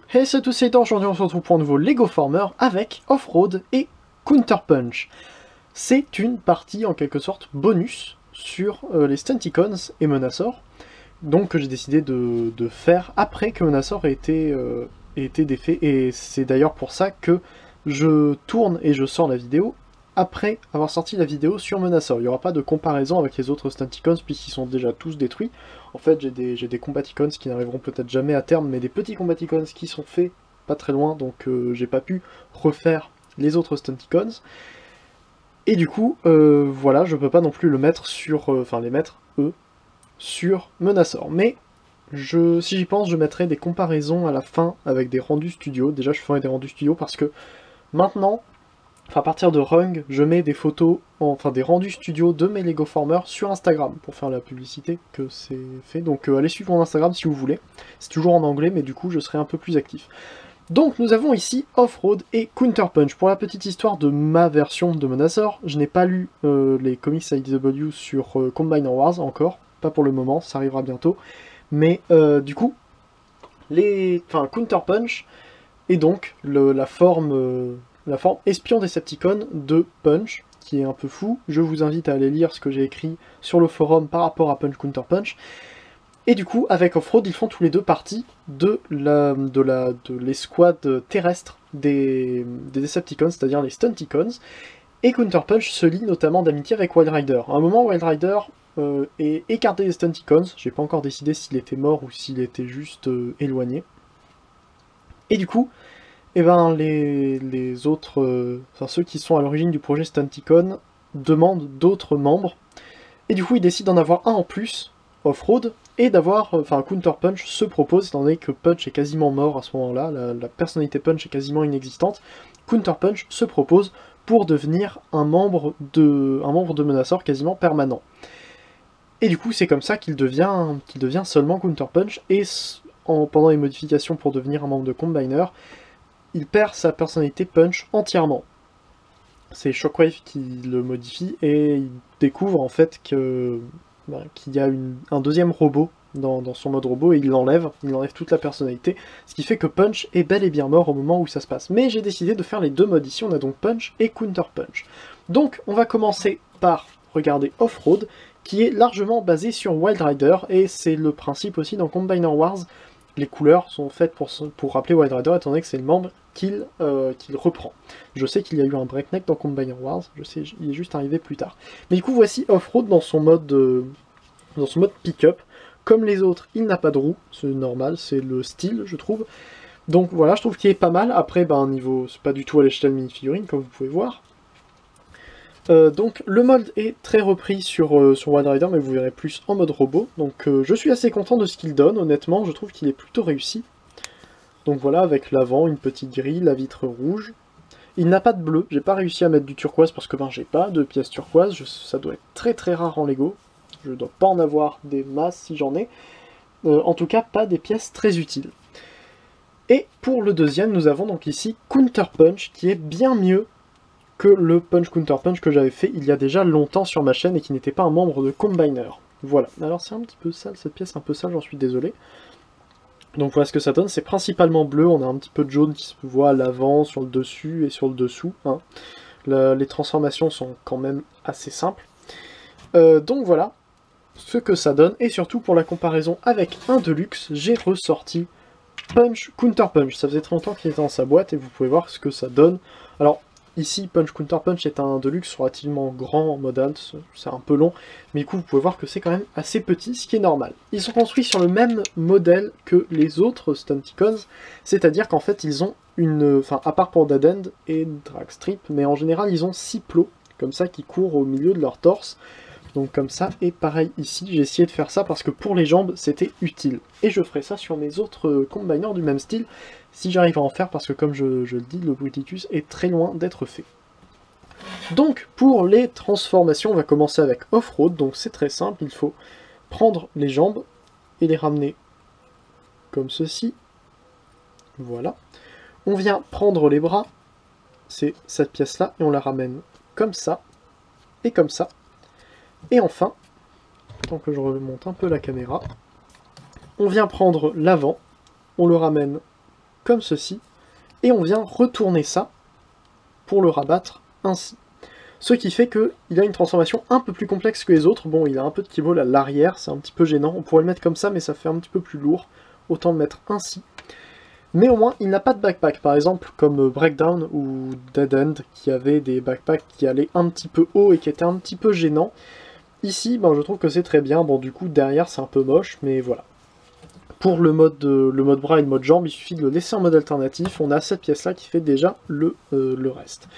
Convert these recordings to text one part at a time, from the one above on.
Hey, c'est tous, c'est Ethan. Aujourd'hui on se retrouve pour un nouveau Lego Former avec Off-Road et Counter Punch. C'est une partie en quelque sorte bonus sur les Stunticons et Menasor, donc que j'ai décidé de faire après que Menasor ait été défait, et c'est d'ailleurs pour ça que je tourne et je sors la vidéo après avoir sorti la vidéo sur Menasor. Il n'y aura pas de comparaison avec les autres Stunticons puisqu'ils sont déjà tous détruits. En fait, j'ai des Combaticons qui n'arriveront peut-être jamais à terme, mais des petits Combaticons qui sont faits pas très loin, donc j'ai pas pu refaire les autres Stunticons. Et du coup, voilà, je peux pas non plus le mettre sur... enfin, les mettre, eux, sur Menasor. Mais, si j'y pense, je mettrai des comparaisons à la fin avec des rendus studio. Déjà, je ferai des rendus studio parce que maintenant... Enfin, à partir de Rung, je mets des photos, enfin des rendus studio de mes Lego Formers sur Instagram, pour faire la publicité que c'est fait. Donc allez suivre mon Instagram si vous voulez. C'est toujours en anglais, mais du coup je serai un peu plus actif. Donc nous avons ici Off-Road et Counter Punch. Pour la petite histoire de ma version de Menasor, je n'ai pas lu les comics IDW sur Combiner Wars encore, pas pour le moment, ça arrivera bientôt. Mais du coup, Counter Punch est donc la forme espion Decepticon de Punch, qui est un peu fou. Je vous invite à aller lire ce que j'ai écrit sur le forum par rapport à Punch Counter Punch. Et du coup, avec Off-Road, ils font tous les deux partie de l'escouade terrestre des Decepticons, c'est-à-dire les Stunticons. Et Counter Punch se lie notamment d'amitié avec Wild Rider. À un moment, Wild Rider est écarté des Stunticons. J'ai pas encore décidé s'il était mort ou s'il était juste éloigné. Et du coup, et ben les autres, enfin ceux qui sont à l'origine du projet Stunticon demandent d'autres membres, et du coup ils décident d'en avoir un en plus, Off-Road, et d'avoir, enfin Counter Punch se propose, étant donné que Punch est quasiment mort à ce moment-là, la personnalité Punch est quasiment inexistante, Counter Punch se propose pour devenir un membre de Menasor quasiment permanent. Et du coup c'est comme ça qu'il devient seulement Counter Punch, et pendant les modifications pour devenir un membre de Combiner, il perd sa personnalité Punch entièrement. C'est Shockwave qui le modifie et il découvre en fait qu'il y a un deuxième robot dans son mode robot et il enlève toute la personnalité, ce qui fait que Punch est bel et bien mort au moment où ça se passe. Mais j'ai décidé de faire les deux modes ici, on a donc Punch et Counter Punch. Donc on va commencer par regarder Off-Road, qui est largement basé sur Wild Rider, et c'est le principe aussi dans Combiner Wars. Les couleurs sont faites pour rappeler Wild Rider, étant donné que c'est le membre qu'il reprend. Je sais qu'il y a eu un breakneck dans Combiner Wars, je sais, il est juste arrivé plus tard. Mais du coup, voici Off-Road dans son mode pick-up. Comme les autres, il n'a pas de roue, c'est normal, c'est le style, je trouve. Donc voilà, je trouve qu'il est pas mal. Après, niveau, c'est pas du tout à l'échelle mini-figurine, comme vous pouvez voir. Donc le mode est très repris sur Wild Rider, mais vous verrez plus en mode robot. Donc je suis assez content de ce qu'il donne, honnêtement, je trouve qu'il est plutôt réussi. Donc voilà, avec l'avant, une petite grille, la vitre rouge. Il n'a pas de bleu, j'ai pas réussi à mettre du turquoise parce que j'ai pas de pièces turquoise, ça doit être très très rare en Lego. Je dois pas en avoir des masses si j'en ai. En tout cas, pas des pièces très utiles. Et pour le deuxième, nous avons donc ici Counter Punch, qui est bien mieux que le Punch Counter Punch que j'avais fait il y a déjà longtemps sur ma chaîne et qui n'était pas un membre de Combiner. Voilà, alors c'est un petit peu sale, cette pièce un peu sale, j'en suis désolé. Donc voilà ce que ça donne, c'est principalement bleu, on a un petit peu de jaune qui se voit à l'avant, sur le dessus et sur le dessous. Hein. Les transformations sont quand même assez simples. Donc voilà ce que ça donne, et surtout pour la comparaison avec un Deluxe, j'ai ressorti Punch Counter Punch. Ça faisait très longtemps qu'il était dans sa boîte et vous pouvez voir ce que ça donne. Alors ici, Punch Counter Punch est un Deluxe relativement grand en modal, c'est un peu long, mais du coup vous pouvez voir que c'est quand même assez petit, ce qui est normal. Ils sont construits sur le même modèle que les autres Stunticons, c'est-à-dire qu'en fait ils ont à part pour Dead End et Dragstrip, mais en général ils ont 6 plots, comme ça, qui courent au milieu de leur torse. Donc comme ça, et pareil ici, j'ai essayé de faire ça parce que pour les jambes, c'était utile. Et je ferai ça sur mes autres combiners du même style, si j'arrive à en faire, parce que comme je le dis, le Bruticus est très loin d'être fait. Donc pour les transformations, on va commencer avec Off-Road, donc c'est très simple, il faut prendre les jambes et les ramener comme ceci. Voilà. On vient prendre les bras, c'est cette pièce-là, et on la ramène comme ça, et comme ça. Et enfin, tant que je remonte un peu la caméra, on vient prendre l'avant, on le ramène comme ceci, et on vient retourner ça pour le rabattre ainsi. Ce qui fait qu'il a une transformation un peu plus complexe que les autres. Bon, il a un peu de keyball à l'arrière, c'est un petit peu gênant. On pourrait le mettre comme ça, mais ça fait un petit peu plus lourd. Autant le mettre ainsi. Mais au moins, il n'a pas de backpack. Par exemple, comme Breakdown ou Dead End, qui avaient des backpacks qui allaient un petit peu haut et qui étaient un petit peu gênants. Ici, ben, je trouve que c'est très bien. Bon, du coup, derrière, c'est un peu moche, mais voilà. Pour le mode bras et le mode jambe, il suffit de le laisser en mode alternatif. On a cette pièce-là qui fait déjà le reste.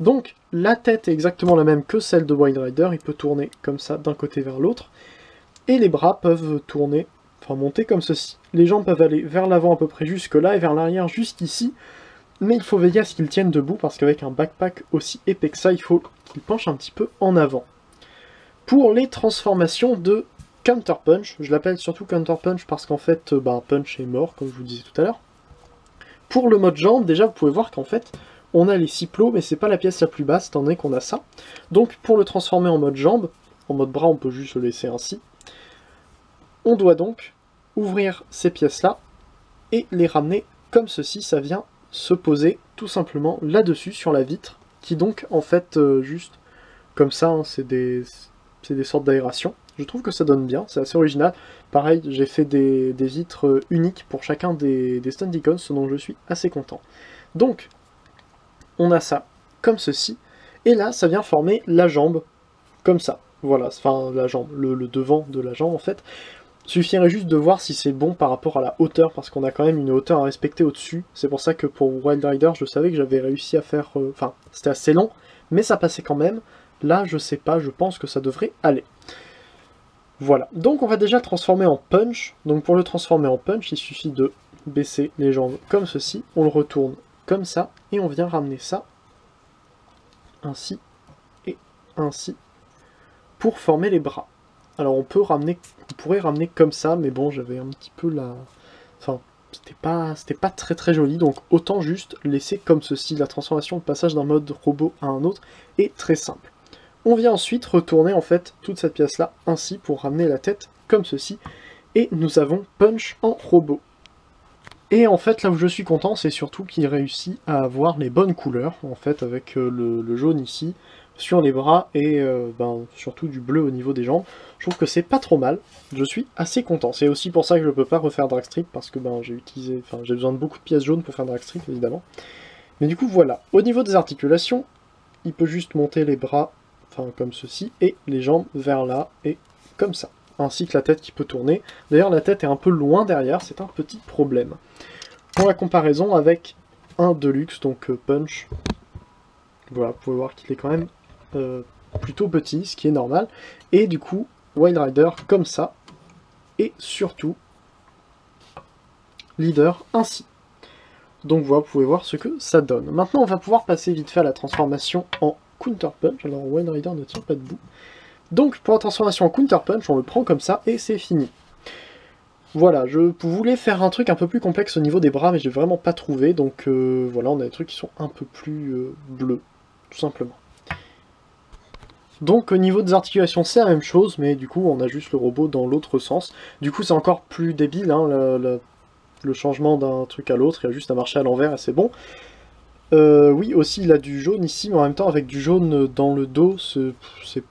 Donc, la tête est exactement la même que celle de Wild Rider. Il peut tourner comme ça, d'un côté vers l'autre. Et les bras peuvent tourner, enfin monter comme ceci. Les jambes peuvent aller vers l'avant à peu près jusque là, et vers l'arrière jusqu'ici. Mais il faut veiller à ce qu'ils tiennent debout, parce qu'avec un backpack aussi épais que ça, il faut qu'il penche un petit peu en avant. Pour les transformations de Counter Punch, je l'appelle surtout Counter Punch parce qu'en fait, Punch est mort, comme je vous disais tout à l'heure. Pour le mode jambe, déjà, vous pouvez voir qu'en fait, on a les 6 plots, mais c'est pas la pièce la plus basse, étant donné qu'on a ça. Donc, pour le transformer en mode jambe, en mode bras, on peut juste le laisser ainsi. On doit donc ouvrir ces pièces-là et les ramener comme ceci. Ça vient se poser tout simplement là-dessus, sur la vitre, qui donc, en fait, juste comme ça, hein, c'est des sortes d'aération. Je trouve que ça donne bien, c'est assez original. Pareil, j'ai fait des vitres uniques pour chacun des Stunticons, ce dont je suis assez content. Donc, on a ça comme ceci, et là, ça vient former la jambe, comme ça. Voilà, enfin, la jambe, le devant de la jambe, en fait. Suffirait juste de voir si c'est bon par rapport à la hauteur, parce qu'on a quand même une hauteur à respecter au-dessus. C'est pour ça que pour Wild Rider, je savais que j'avais réussi à faire... Enfin, c'était assez long, mais ça passait quand même. Là, je sais pas, je pense que ça devrait aller. Voilà, donc on va déjà le transformer en punch. Donc pour le transformer en punch, il suffit de baisser les jambes comme ceci. On le retourne comme ça, et on vient ramener ça ainsi et ainsi pour former les bras. Alors on pourrait ramener comme ça, mais bon, j'avais un petit peu la... Enfin, c'était pas très très joli, donc autant juste laisser comme ceci. La transformation, le passage d'un mode robot à un autre est très simple. On vient ensuite retourner en fait toute cette pièce-là ainsi pour ramener la tête comme ceci. Et nous avons Punch en robot. Et en fait, là où je suis content, c'est surtout qu'il réussit à avoir les bonnes couleurs, en fait, avec le jaune ici, sur les bras, et surtout du bleu au niveau des jambes. Je trouve que c'est pas trop mal, je suis assez content. C'est aussi pour ça que je peux pas refaire Dragstrip, parce que j'ai besoin de beaucoup de pièces jaunes pour faire Dragstrip, évidemment. Mais du coup, voilà. Au niveau des articulations, il peut juste monter les bras, enfin comme ceci, et les jambes vers là, et comme ça. Ainsi que la tête qui peut tourner. D'ailleurs, la tête est un peu loin derrière, c'est un petit problème. Pour la comparaison avec un Deluxe, donc Punch, voilà, vous pouvez voir qu'il est quand même plutôt petit, ce qui est normal. Et du coup, Wild Rider comme ça, et surtout, Leader ainsi. Donc voilà, vous pouvez voir ce que ça donne. Maintenant, on va pouvoir passer vite fait à la transformation en Counter Punch. Alors, Wild Rider ne tient pas debout. Donc, pour la transformation en Counter Punch, on le prend comme ça, et c'est fini. Voilà, je voulais faire un truc un peu plus complexe au niveau des bras, mais j'ai vraiment pas trouvé, donc voilà, on a des trucs qui sont un peu plus bleus, tout simplement. Donc, au niveau des articulations, c'est la même chose, mais du coup, on a juste le robot dans l'autre sens. Du coup, c'est encore plus débile, hein, le changement d'un truc à l'autre, il y a juste à marcher à l'envers, et c'est bon. Oui, aussi, il a du jaune ici, mais en même temps, avec du jaune dans le dos, c'est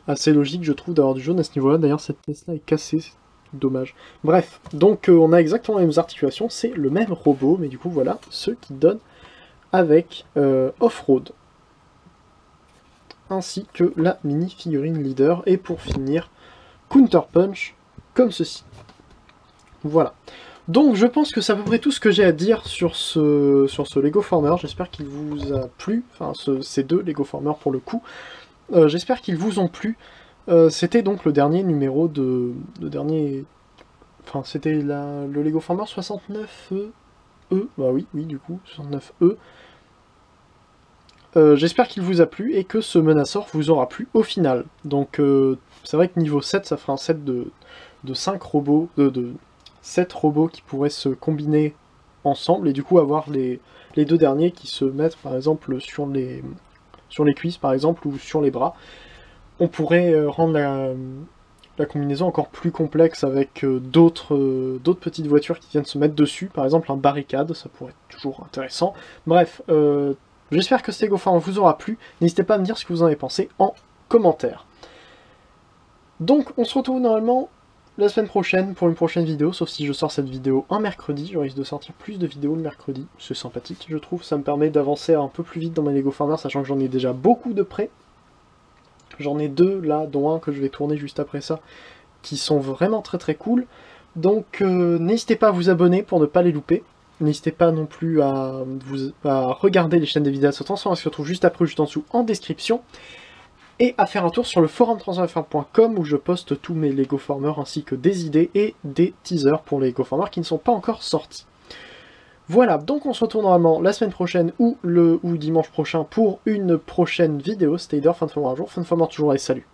assez logique, je trouve, d'avoir du jaune à ce niveau-là. D'ailleurs, cette pièce-là est cassée, c'est dommage. Bref, donc on a exactement les mêmes articulations, c'est le même robot, mais du coup, voilà ce qui donne avec Off-Road. Ainsi que la mini-figurine Leader. Et pour finir, Counter Punch, comme ceci. Voilà. Donc je pense que c'est à peu près tout ce que j'ai à dire sur ce Lego Former. J'espère qu'il vous a plu, enfin ces deux Lego Former pour le coup. J'espère qu'ils vous ont plu. C'était donc le dernier numéro Enfin, c'était le Lego Former 69E. Bah oui, du coup, 69E. J'espère qu'il vous a plu et que ce Menasor vous aura plu au final. Donc c'est vrai que niveau 7, ça fera un set de 5 robots, de 7 robots qui pourraient se combiner ensemble et du coup avoir les deux derniers qui se mettent par exemple sur les cuisses par exemple ou sur les bras. On pourrait rendre la combinaison encore plus complexe avec d'autres petites voitures qui viennent se mettre dessus, par exemple un barricade, ça pourrait être toujours intéressant. Bref, j'espère que ce Lego Farmer vous aura plu, n'hésitez pas à me dire ce que vous en avez pensé en commentaire. Donc on se retrouve normalement la semaine prochaine pour une prochaine vidéo, sauf si je sors cette vidéo un mercredi, je risque de sortir plus de vidéos le mercredi, c'est sympathique je trouve, ça me permet d'avancer un peu plus vite dans mes Lego Farmer, sachant que j'en ai déjà beaucoup de près. J'en ai 2 là, dont un que je vais tourner juste après ça, qui sont vraiment très très cool. Donc n'hésitez pas à vous abonner pour ne pas les louper. N'hésitez pas non plus à regarder les chaînes des vidéos de transformation qui se retrouvent juste après ou juste en dessous en description. Et à faire un tour sur le forum transformation.com où je poste tous mes Lego Farmer ainsi que des idées et des teasers pour les Lego Farmer qui ne sont pas encore sortis. Voilà, donc on se retrouve normalement la semaine prochaine ou dimanche prochain pour une prochaine vidéo. C'était Heider, fin de Farmer un jour, fin de Farmer toujours, allez salut!